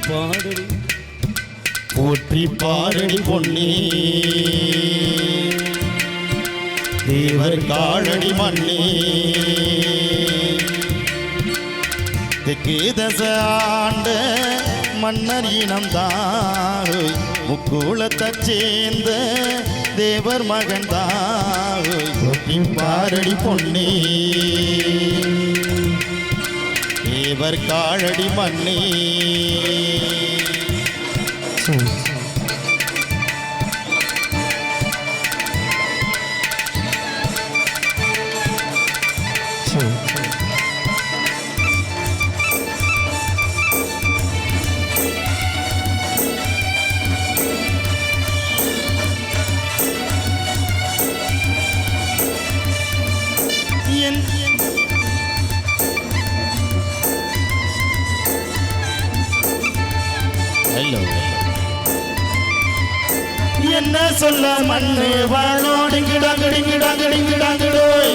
பாடடி போற்றி பாரடி பொன்னி தேவர் காலடி மண்ணி தெற்கு தச ஆண்ட மன்னர் இனம்தான் முக்கூலத்தை சேர்ந்த தேவர் மகன் தான் போற்றி பாரடி பொன்னி தேவர் காலடி மண்ணி என்ன சொல்ல மண்ணு வாழோடிங்கிடாங்கடிங்கிடாங்கடிங்கிடாங்கடிங்கிடாங்கடோய்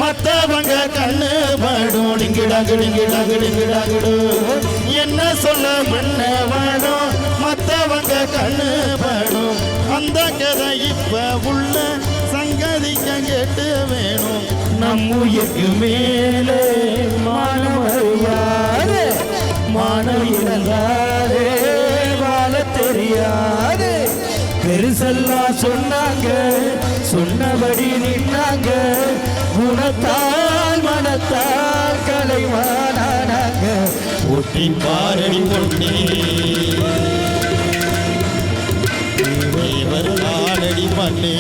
மத்தவங்க கண்ணு பாடோடிங்கிடாங்கடிங்கிடாங்கடிங்கிடாங்கடோ என்ன சொல்ல மண்ணு வாழோ மத்தவங்க கண்ணு பாடும் அந்த கதை இப்ப உள்ள சங்கதிக்க கேட்டு வேணும் நம்முயிருக்கு மேலே மானமறியாதே மானவியலாதே வாழ தெரியாது பெருசெல்லாம் சொன்னாங்க சொன்னபடி நின்னாங்க குணத்தால் மனத்தால் கலைவானாங்க ஒட்டி பாரடி பொன்னி தேவர் காலடி மண்ணி